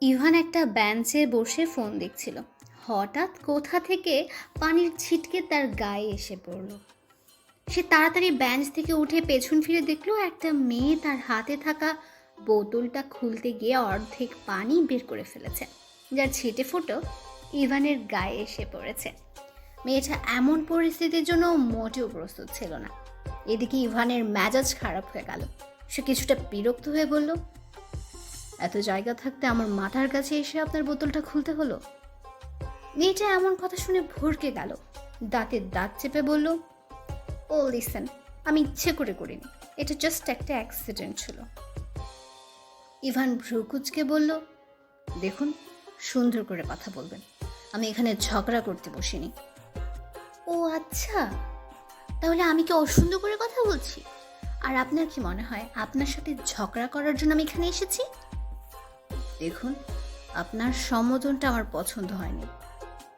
Ivan একটা বেঞ্চে বসে ফোন দেখছিল। হঠাৎ কোথা থেকে পানির ছিটকে তার গায়ে এসে পড়ল। সে তাড়াতাড়ি বেঞ্চ থেকে উঠে পেছন ফিরে দেখলো একটা মেয়ে তার হাতে থাকা বোতলটা খুলতে গিয়ে অর্ধেক পানি বের করে ফেলেছে, যার ছিটে ফুটো ইভানের গায়ে এসে পড়েছে। মেয়েটা এমন পরিস্থিতির জন্য মোটেও প্রস্তুত ছিল না। এদিকে ইভানের মেজাজ খারাপ হয়ে গেল। সে কিছুটা বিরক্ত হয়ে বলল, এত জায়গা থাকতে আমার মাথার কাছে এসে আপনার বোতলটা খুলতে হলো। মেয়েটা এমন কথা শুনে ভড়কে গেল। দাঁতে দাঁত চেপে বলল, ও লিসেন, আমি ইচ্ছে করে করিনি, এটা জাস্ট একটা অ্যাক্সিডেন্ট ছিল। ইভান ভ্রুকুচকে বলল, দেখুন, সুন্দর করে কথা বলবেন, আমি এখানে ঝগড়া করতে বসিনি। ও আচ্ছা, তাহলে আমি কি অসুন্দর করে কথা বলছি? আর আপনার কি মনে হয় আপনার সাথে ঝগড়া করার জন্য আমি এখানে এসেছি? দেখুন, আপনার সম্বোধনটা আমার পছন্দ হয়নি।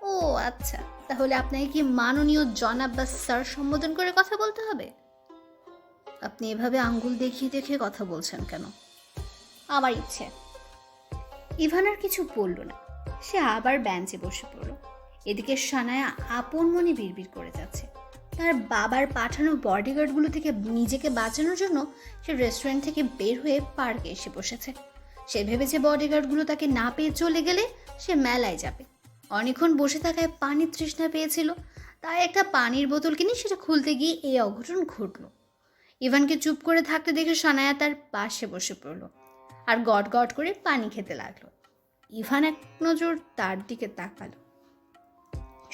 ও আচ্ছা, তাহলে আপনাকে কি মাননীয় জনাব বা স্যার সম্বোধন করে কথা বলতে হবে? আপনি এভাবে আঙ্গুল দেখিয়ে দেখিয়ে কথা বলছেন কেন? আমার ইচ্ছে। ইভান আর কিছু বলল না। সে আবার বেঞ্চে বসে পড়ল। এদিকে সানায়া আপন মনে বিড়বিড় করে যাচ্ছে। তার বাবার পাঠানো বডিগার্ডগুলো থেকে নিজেকে বাঁচানোর জন্য সে রেস্টুরেন্ট থেকে বের হয়ে পার্কে এসে বসেছে। সে ভেবেছে বডিগার্ডগুলো তাকে না পেয়ে চলে গেলে সে মেলায় যাবে। অনেকক্ষণ বসে থাকায় পানির তৃষ্ণা পেয়েছিল, তাই একটা পানির বোতল কিনে সেটা খুলতে গিয়ে এই অঘটন ঘটল। ইভানকে চুপ করে থাকতে দেখে সানায়া তার পাশে বসে পড়ল আর গট গট করে পানি খেতে লাগলো। ইভান এক নজর তার দিকে তাকালো।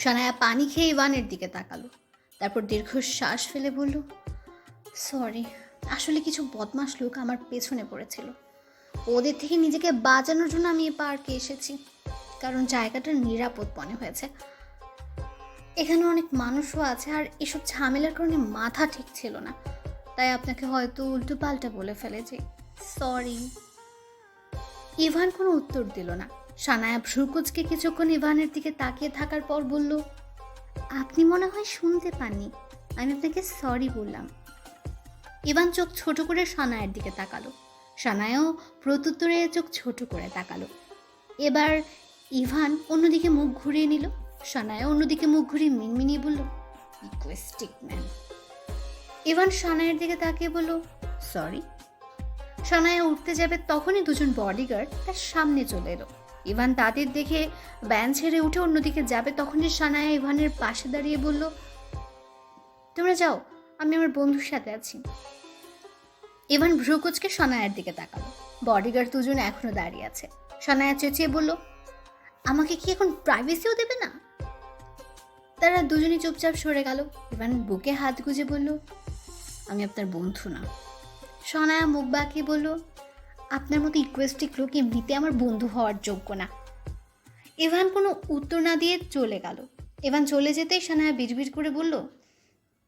সানায়া পানি খেয়ে ইভানের দিকে তাকালো, তারপর দীর্ঘশ্বাস ফেলে বলল, সরি, আসলে কিছু বদমাশ লোক আমার পেছনে পড়েছিল। ওদের থেকে নিজেকে বাঁচানোর জন্য আমি এই পার্কে এসেছি, কারণ জায়গাটা নিরাপদ মনে হয়েছে। এখানে অনেক মানুষও আছে, আর এসব ঝামেলার কারণে মাথা ঠিক ছিল না, তাই আপনাকে হয়তো উল্টো পাল্টা বলে ফেলেছি, সরি। ইভান কোনো উত্তর দিল না। সানায়া ভ্রুকুচকে কিছুক্ষণ ইভানের দিকে তাকিয়ে থাকার পর বলল, আপনি মনে হয় শুনতে পাননি, আমি আপনাকে সরি বললাম। ইভান চোখ ছোট করে সানায়ের দিকে তাকালো। সানায়াও প্রত্যুত্তরে চোখ ছোট করে তাকালো। এবার ইভান অন্যদিকে মুখ ঘুরিয়ে নিল। সানায়া অন্যদিকে মুখ ঘুরিয়ে মিনমিনিয়ে বলল, ইকুয়েস্টিক ম্যান। ইভান সানায়ের দিকে তাকিয়ে বলল, সরি। সানায়া উঠতে যাবে তখনই দুজন বডিগার্ড তার সামনে চলে এলো। ইভান তাদের দেখে ব্যান ছেড়ে উঠে অন্যদিকে যাবে তখনই সানায়া ইভানের পাশে দাঁড়িয়ে বলল, তোমরা যাও, আমি আমার বন্ধুর সাথে আছি। ইভান ভ্রুকুচকে সানায়ার দিকে তাকালো। বডিগার্ড দুজন এখনো দাঁড়িয়ে আছে। সানায়া চেঁচিয়ে বলল, আমাকে কি এখন প্রাইভেসিও দেবে না? তারা দুজনই চুপচাপ সরে গেল। ইভান বুকে হাত গুজে বলল, আমি আপনার বন্ধু না। সানায়া মুখ বাঁকিয়ে বলল, আপনার মতো ইকুয়েস্টিক লোক এমনিতে আমার বন্ধু হওয়ার যোগ্য না। ইভান কোনো উত্তর না দিয়ে চলে গেল। ইভান চলে যেতেই সানায়া বিড়বিড় করে বলল,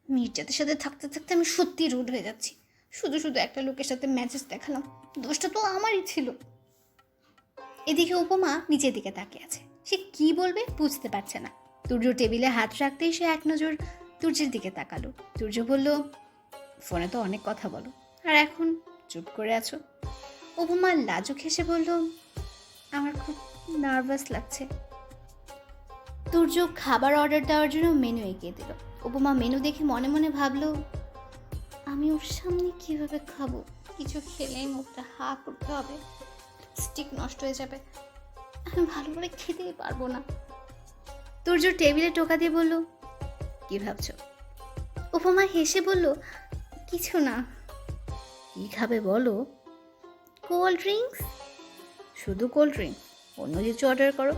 মির্জাদের সাথে থাকতে থাকতে আমি সত্যি রুড হয়ে যাচ্ছি। শুধু শুধু একটা লোকের সাথে ম্যাচেস দেখালাম, দোষটা তো আমারই ছিল। এদিকে উপমা নিচের দিকে তাকিয়ে আছে। সে কি বলবে বুঝতে পারছে না। তুর্য টেবিলে হাত রাখতেই সে এক নজর তুর্যের দিকে তাকালো। তুর্য বলল, ফোনে তো অনেক কথা বলো, আর এখন চুপ করে আছো। উপমা লাজুক হেসে বলল, আমার খুব নার্ভাস লাগছে। তুর্য খাবার অর্ডার দেওয়ার জন্য মেনু এগিয়ে দিল। উপমা মেনু দেখে মনে মনে ভাবলো, আমি ওর সামনে কিভাবে খাবো? কিছু খেলেই মুখটা হা করতে হবে, স্টিক নষ্ট হয়ে যাবে, আমি ভালো করে খেতেই পারবো না। তুর্য টেবিলে টোকা দিয়ে বলল, কি ভাবছো? উপমা হেসে বলল, কিছু না। কি খাবে বলো? Cold drinks. শুধু কোল্ড ড্রিঙ্কস? অন্য কিছু অর্ডার করো।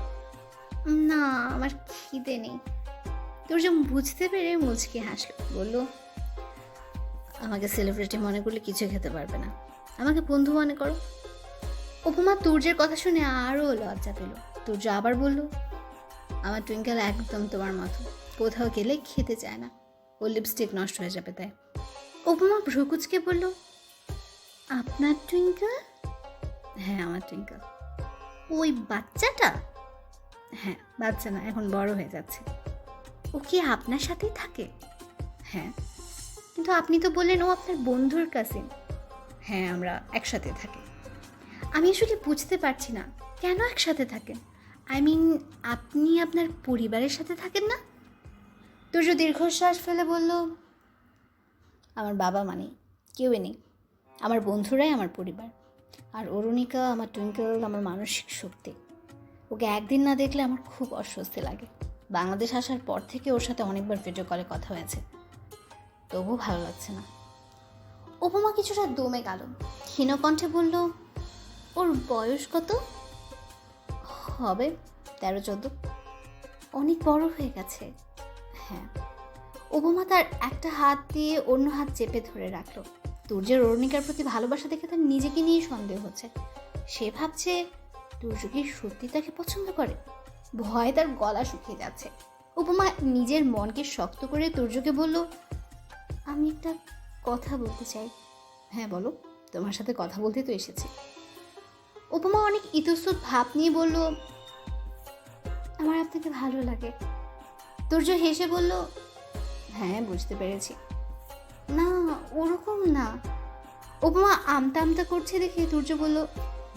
না, আমার খিদে নেই। তুর্য বুঝতে পেরে মুচকি হাসল, বলল, আমাকে সেলিব্রিটি মনে করলে কিছু খেতে পারবে না, আমাকে বন্ধু মনে করো। উপমা তুর্যের কথা শুনে আরও লজ্জা পেল। তুর্য আবার বলল, আমার টুইঙ্কেল একদম তোমার মতো, কোথাও গেলে খেতে চায় না, ও লিপস্টিক নষ্ট হয়ে যাবে তাই। উপমা ভ্রুকুচকে বলল, আপনার টুইঙ্কেল? হ্যাঁ, আমার টুইঙ্কেল। ওই বাচ্চাটা? হ্যাঁ, বাচ্চা না, এখন বড় হয়ে যাচ্ছে। ও কি আপনার সাথেই থাকে? হ্যাঁ। কিন্তু আপনি তো বললেন ও আপনার বন্ধুর কাজিন। হ্যাঁ, আমরা একসাথে থাকি। আমি আসলে বুঝতে পারছি না, কেন একসাথে থাকেন? আই মিন, আপনি আপনার পরিবারের সাথে থাকেন না? তুর্য দীর্ঘশ্বাস ফেলে বলল, আমার বাবা মানে কেউই নেই। আমার বন্ধুরাই আমার পরিবার। আর অরুণিকা আমার টুইঙ্কেল, আমার মানসিক শক্তি। ওকে একদিন না দেখলে আমার খুব অস্বস্তি লাগে। বাংলাদেশ আসার পর থেকে ওর সাথে অনেকবার ভিডিও কলে কথা হয়েছে, তবুও ভালো লাগছে না। উপমা কিছুটা দমে গেল, ক্ষীণ কণ্ঠে বলল, ওর বয়স কত হবে? 13-14। অনেক বড় হয়ে গেছে। হ্যাঁ। উপমা তার একটা হাত দিয়ে অন্য হাত চেপে ধরে রাখলো। তুর্যের অরুণিকার প্রতি ভালোবাসা দেখে তার নিজেকে নিয়ে সন্দেহ হচ্ছে। সে ভাবছে তুর্য কি সত্যি তাকে পছন্দ করে? ভয়ে তার গলা শুকিয়ে যাচ্ছে। উপমা নিজের মনকে শক্ত করে তুর্যকে বলল, আমি একটা কথা বলতে চাই। হ্যাঁ বলো, তোমার সাথে কথা বলতে তো এসেছি। উপমা অনেক ইতস্তত ভাব নিয়ে বলল, আমার আপনাকে ভালো লাগে। তুর্য হেসে বলল, হ্যাঁ বুঝতে পেরেছি। না, ওরকম না। উপমা আমতা আমতা করছে দেখে তুর্য বলল,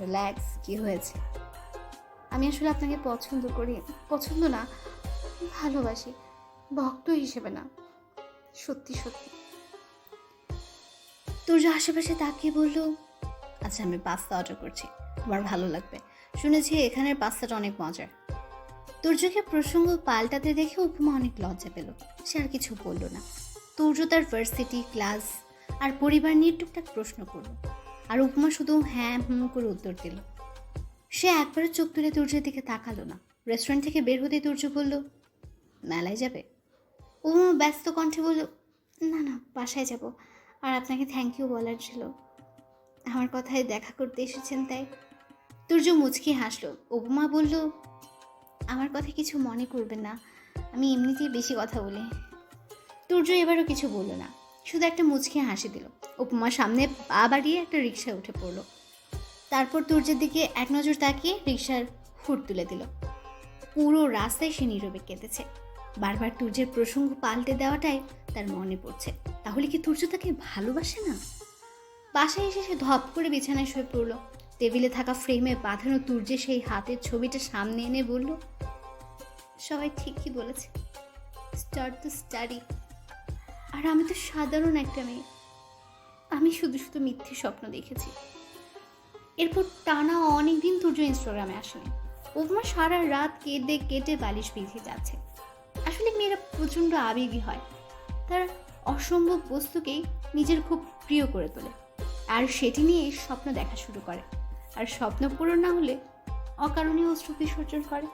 রিল্যাক্স, কি হয়েছে? আমি আসলে আপনাকে পছন্দ করি। পছন্দ না, ভালোবাসি, ভক্ত হিসেবে না, সত্যি সত্যি। তুর্য আশেপাশে তাকিয়ে বলল, আচ্ছা আমি পাস্তা অর্ডার করছি, তোমার ভালো লাগবে। শুনেছি এখানের পাস্তাটা অনেক মজার। তুর্যকে প্রসঙ্গ পাল্টাতে দেখে উপমা অনেক লজ্জা পেল। সে আর কিছু বলল না। তুর্য তার ভার্সিটি, ক্লাস আর পরিবার নিয়ে টুকটাক প্রশ্ন করল, আর উপমা শুধু হ্যাঁ হুম করে উত্তর দিল। সে একবারও চোখ তুলে তুর্যের দিকে তাকালো না। রেস্টুরেন্ট থেকে বের হতে তুর্য বলল, মেলায় যাবে? উপমা ব্যস্ত কণ্ঠে বলল, না না, বাসায় যাব। আর আপনাকে থ্যাংক ইউ বলার ছিল, আমার কথায় দেখা করতে এসেছেন তাই। তুর্য মুচকি হাসলো। উপমা বলল, আমার কথা কিছু মনে করবেন না, আমি এমনিতেই বেশি কথা বলি। তুর্য এবারও কিছু বলল না, শুধু একটা মুচকি হাসি দিল। উপমা সামনে পা বাড়িয়ে একটা রিকশায় উঠে পড়ল। তারপর তুর্যের দিকে এক নজর তাকিয়ে রিকশার হুড তুলে দিল। পুরো রাস্তায় সে নীরবে কেঁদেছে। বারবার তুর্যের প্রসঙ্গ পাল্টে দেওয়াটাই তার মনে পড়ছে। তাহলে কি তুর্য তাকে ভালোবাসে না? বাসায় এসে সে ধপ করে বিছানায় শুয়ে পড়ল। টেবিলে থাকা ফ্রেমে বাঁধানো তুর্যের সেই হাতের ছবিটা সামনে এনে বলল, সবাই ঠিকই বলেছে, স্টার্ট দ্য স্টাডি। আর আমি তো সাধারণ একটা মেয়ে, আমি শুধু শুধু মিথ্যে স্বপ্ন দেখেছি। এরপর টানা অনেকদিন তুর্য ইনস্টাগ্রামে আসেনি। উপমা সারা রাত কেটে কেটে বালিশ বিঁধে যাচ্ছে। আসলে মেয়েরা প্রচণ্ড আবেগী হয়, তার অসম্ভব বস্তুকেই নিজের খুব প্রিয় করে তোলে, আর সেটি নিয়ে স্বপ্ন দেখা শুরু করে। আর স্বপ্ন পূরণ না হলে অকারণে অশ্রু বিসর্জন করে।